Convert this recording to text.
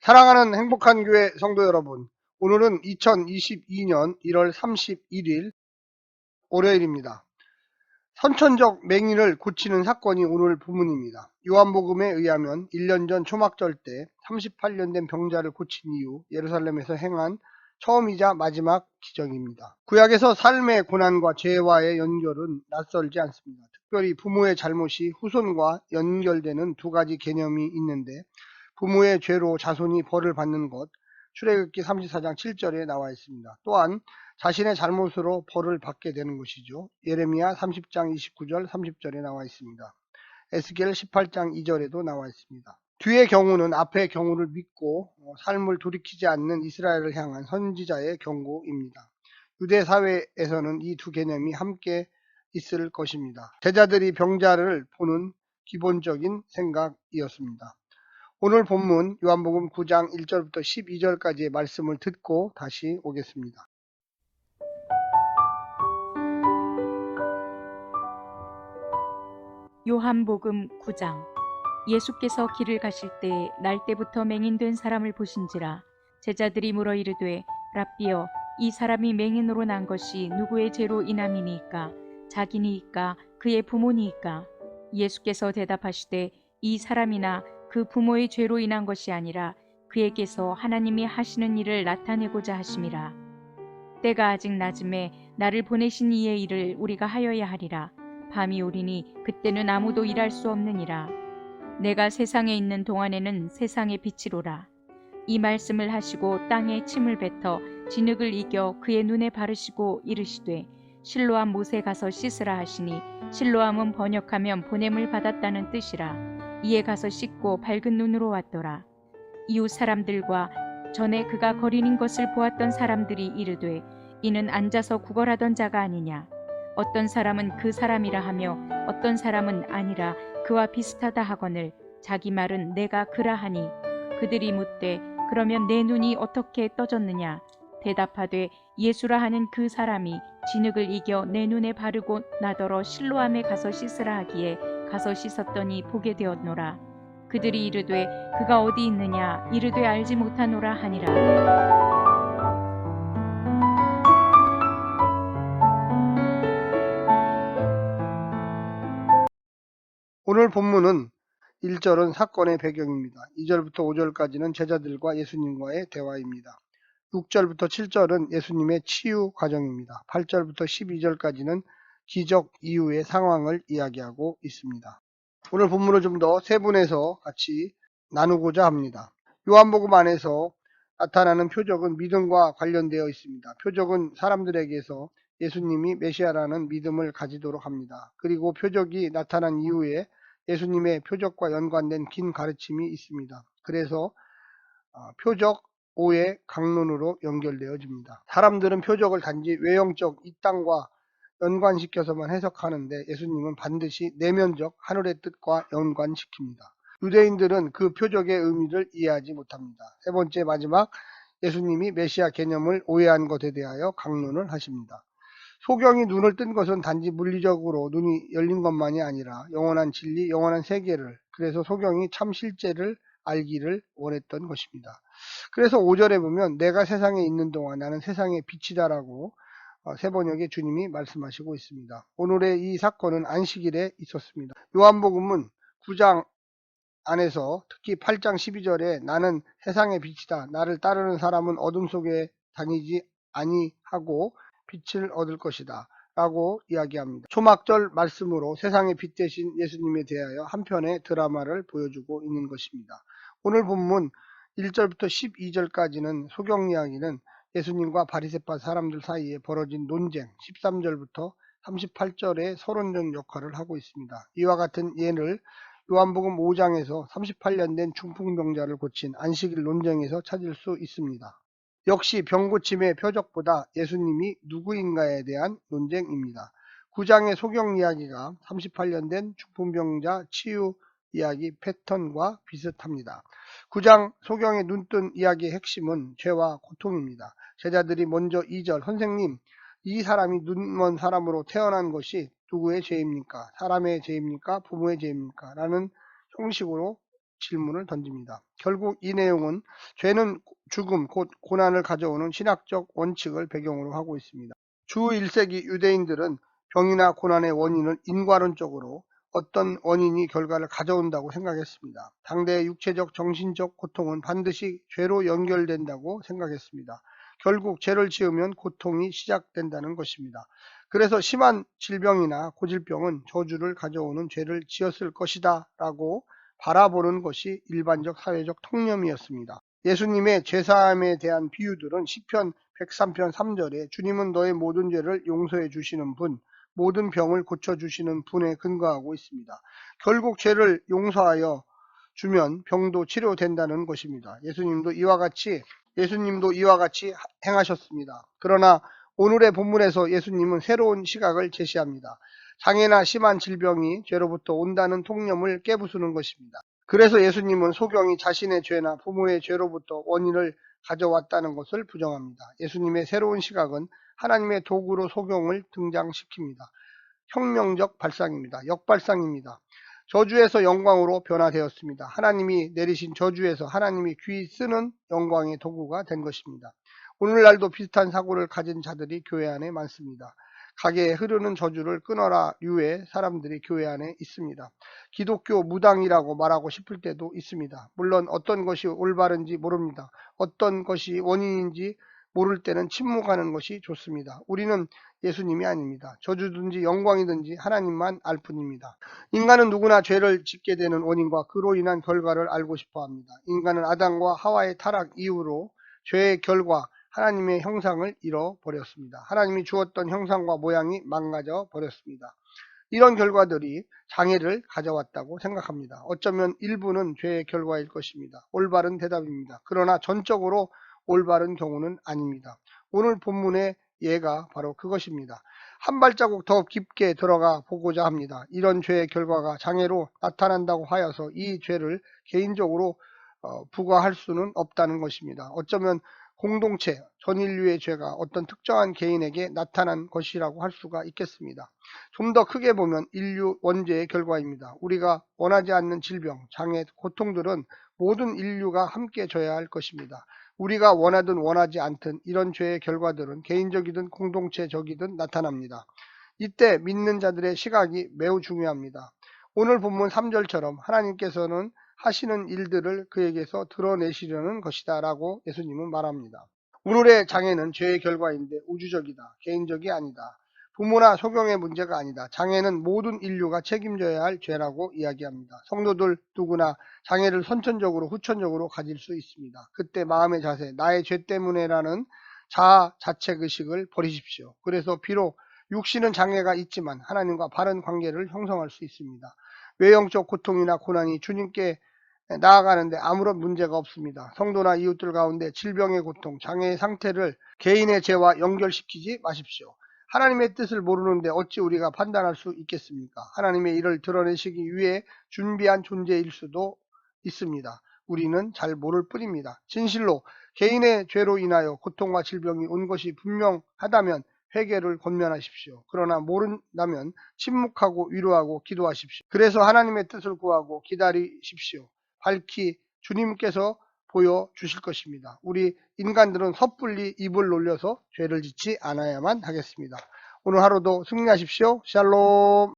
사랑하는 행복한 교회 성도 여러분, 오늘은 2022년 1월 31일 월요일입니다. 선천적 맹인을 고치는 사건이 오늘 본문입니다. 요한복음에 의하면 1년 전 초막절 때 38년 된 병자를 고친 이후 예루살렘에서 행한 처음이자 마지막 기적입니다. 구약에서 삶의 고난과 죄와의 연결은 낯설지 않습니다. 특별히 부모의 잘못이 후손과 연결되는 두 가지 개념이 있는데, 부모의 죄로 자손이 벌을 받는 것, 출애굽기 34장 7절에 나와 있습니다. 또한 자신의 잘못으로 벌을 받게 되는 것이죠. 예레미야 30장 29절 30절에 나와 있습니다. 에스겔 18장 2절에도 나와 있습니다. 뒤의 경우는 앞의 경우를 믿고 삶을 돌이키지 않는 이스라엘을 향한 선지자의 경고입니다. 유대 사회에서는 이 두 개념이 함께 있을 것입니다. 제자들이 병자를 보는 기본적인 생각이었습니다. 오늘 본문 요한복음 9장 1절부터 12절까지의 말씀을 듣고 다시 오겠습니다. 요한복음 9장. 예수께서 길을 가실 때 날때부터 맹인된 사람을 보신지라. 제자들이 물어 이르되, 랍비여, 이 사람이 맹인으로 난 것이 누구의 죄로 인함이니이까? 자기니이까 그의 부모니이까? 예수께서 대답하시되, 이 사람이나 그 부모의 죄로 인한 것이 아니라 그에게서 하나님이 하시는 일을 나타내고자 하심이라. 때가 아직 낮음에 나를 보내신 이의 일을 우리가 하여야 하리라. 밤이 오리니 그때는 아무도 일할 수 없느니라. 내가 세상에 있는 동안에는 세상의 빛이로라. 이 말씀을 하시고 땅에 침을 뱉어 진흙을 이겨 그의 눈에 바르시고 이르시되, 실로암 못에 가서 씻으라 하시니, 실로암은 번역하면 보냄을 받았다는 뜻이라. 이에 가서 씻고 밝은 눈으로 왔더라. 이웃 사람들과 전에 그가 거리는 것을 보았던 사람들이 이르되, 이는 앉아서 구걸하던 자가 아니냐. 어떤 사람은 그 사람이라 하며 어떤 사람은 아니라 그와 비슷하다 하거늘 자기 말은 내가 그라 하니, 그들이 묻되, 그러면 내 눈이 어떻게 떠졌느냐. 대답하되, 예수라 하는 그 사람이 진흙을 이겨 내 눈에 바르고 나더러 실로암에 가서 씻으라 하기에 가서 씻었더니 보게 되었노라. 그들이 이르되, 그가 어디 있느냐. 이르되 알지 못하노라 하니라. 오늘 본문은 1절은 사건의 배경입니다. 2절부터 5절까지는 제자들과 예수님과의 대화입니다. 6절부터 7절은 예수님의 치유 과정입니다. 8절부터 12절까지는 기적 이후의 상황을 이야기하고 있습니다. 오늘 본문을 좀 더 세분해서 같이 나누고자 합니다. 요한복음 안에서 나타나는 표적은 믿음과 관련되어 있습니다. 표적은 사람들에게서 예수님이 메시아라는 믿음을 가지도록 합니다. 그리고 표적이 나타난 이후에 예수님의 표적과 연관된 긴 가르침이 있습니다. 그래서 표적 5의 강론으로 연결되어집니다. 사람들은 표적을 단지 외형적 이 땅과 연관시켜서만 해석하는데, 예수님은 반드시 내면적 하늘의 뜻과 연관시킵니다. 유대인들은 그 표적의 의미를 이해하지 못합니다. 세 번째, 마지막, 예수님이 메시아 개념을 오해한 것에 대하여 강론을 하십니다. 소경이 눈을 뜬 것은 단지 물리적으로 눈이 열린 것만이 아니라 영원한 진리, 영원한 세계를, 그래서 소경이 참 실제를 알기를 원했던 것입니다. 그래서 5절에 보면 내가 세상에 있는 동안 나는 세상의 빛이다라고 세 번역의 주님이 말씀하시고 있습니다. 오늘의 이 사건은 안식일에 있었습니다. 요한복음은 9장 안에서 특히 8장 12절에 나는 세상의 빛이다. 나를 따르는 사람은 어둠 속에 다니지 아니하고 빛을 얻을 것이다 라고 이야기합니다. 초막절 말씀으로 세상의 빛 대신 예수님에 대하여 한편의 드라마를 보여주고 있는 것입니다. 오늘 본문 1절부터 12절까지는 소경 이야기는 예수님과 바리새파 사람들 사이에 벌어진 논쟁, 13절부터 38절의 서론적 역할을 하고 있습니다. 이와 같은 예를 요한복음 5장에서 38년 된 중풍병자를 고친 안식일 논쟁에서 찾을 수 있습니다. 역시 병고침의 표적보다 예수님이 누구인가에 대한 논쟁입니다. 9장의 소경 이야기가 38년 된 중풍병자 치유 이야기 패턴과 비슷합니다. 9장 소경의 눈뜬 이야기의 핵심은 죄와 고통입니다. 제자들이 먼저 2절, 선생님, 이 사람이 눈먼 사람으로 태어난 것이 누구의 죄입니까? 사람의 죄입니까? 부모의 죄입니까? 라는 형식으로 질문을 던집니다. 결국 이 내용은 죄는 죽음, 곧 고난을 가져오는 신학적 원칙을 배경으로 하고 있습니다. 주 1세기 유대인들은 병이나 고난의 원인을 인과론적으로 어떤 원인이 결과를 가져온다고 생각했습니다. 당대의 육체적, 정신적 고통은 반드시 죄로 연결된다고 생각했습니다. 결국 죄를 지으면 고통이 시작된다는 것입니다. 그래서 심한 질병이나 고질병은 저주를 가져오는 죄를 지었을 것이다 라고 바라보는 것이 일반적 사회적 통념이었습니다. 예수님의 죄사함에 대한 비유들은 시편 103편 3절에 주님은 너의 모든 죄를 용서해 주시는 분, 모든 병을 고쳐주시는 분에 근거하고 있습니다. 결국 죄를 용서하여 주면 병도 치료된다는 것입니다. 예수님도 이와 같이 행하셨습니다. 그러나 오늘의 본문에서 예수님은 새로운 시각을 제시합니다. 장애나 심한 질병이 죄로부터 온다는 통념을 깨부수는 것입니다. 그래서 예수님은 소경이 자신의 죄나 부모의 죄로부터 원인을 가져왔다는 것을 부정합니다. 예수님의 새로운 시각은 하나님의 도구로 소경을 등장시킵니다. 혁명적 발상입니다. 역발상입니다. 저주에서 영광으로 변화되었습니다. 하나님이 내리신 저주에서 하나님이 귀히 쓰는 영광의 도구가 된 것입니다. 오늘날도 비슷한 사고를 가진 자들이 교회 안에 많습니다. 가게에 흐르는 저주를 끊어라 류의 사람들이 교회 안에 있습니다. 기독교 무당이라고 말하고 싶을 때도 있습니다. 물론 어떤 것이 올바른지 모릅니다. 어떤 것이 원인인지 모를 때는 침묵하는 것이 좋습니다. 우리는 예수님이 아닙니다. 저주든지 영광이든지 하나님만 알 뿐입니다. 인간은 누구나 죄를 짓게 되는 원인과 그로 인한 결과를 알고 싶어 합니다. 인간은 아담과 하와의 타락 이후로 죄의 결과 하나님의 형상을 잃어버렸습니다. 하나님이 주었던 형상과 모양이 망가져 버렸습니다. 이런 결과들이 장애를 가져왔다고 생각합니다. 어쩌면 일부는 죄의 결과일 것입니다. 올바른 대답입니다. 그러나 전적으로 올바른 경우는 아닙니다. 오늘 본문의 예가 바로 그것입니다. 한 발자국 더 깊게 들어가 보고자 합니다. 이런 죄의 결과가 장애로 나타난다고 하여서 이 죄를 개인적으로 부과할 수는 없다는 것입니다. 어쩌면 공동체, 전 인류의 죄가 어떤 특정한 개인에게 나타난 것이라고 할 수가 있겠습니다. 좀 더 크게 보면 인류 원죄의 결과입니다. 우리가 원하지 않는 질병, 장애, 고통들은 모든 인류가 함께 져야 할 것입니다. 우리가 원하든 원하지 않든 이런 죄의 결과들은 개인적이든 공동체적이든 나타납니다. 이때 믿는 자들의 시각이 매우 중요합니다. 오늘 본문 3절처럼 하나님께서는 하시는 일들을 그에게서 드러내시려는 것이다 라고 예수님은 말합니다. 오늘의 장애는 죄의 결과인데 우주적이다. 개인적이 아니다. 부모나 소경의 문제가 아니다. 장애는 모든 인류가 책임져야 할 죄라고 이야기합니다. 성도들 누구나 장애를 선천적으로 후천적으로 가질 수 있습니다. 그때 마음의 자세, 나의 죄 때문에라는 자아 자책의식을 버리십시오. 그래서 비록 육신은 장애가 있지만 하나님과 바른 관계를 형성할 수 있습니다. 외형적 고통이나 고난이 주님께 나아가는데 아무런 문제가 없습니다. 성도나 이웃들 가운데 질병의 고통, 장애의 상태를 개인의 죄와 연결시키지 마십시오. 하나님의 뜻을 모르는데 어찌 우리가 판단할 수 있겠습니까? 하나님의 일을 드러내시기 위해 준비한 존재일 수도 있습니다. 우리는 잘 모를 뿐입니다. 진실로 개인의 죄로 인하여 고통과 질병이 온 것이 분명하다면 회개를 권면하십시오. 그러나 모른다면 침묵하고 위로하고 기도하십시오. 그래서 하나님의 뜻을 구하고 기다리십시오. 밝히 주님께서 보여주실 것입니다. 우리 인간들은 섣불리 입을 놀려서 죄를 짓지 않아야만 하겠습니다. 오늘 하루도 승리하십시오. 샬롬.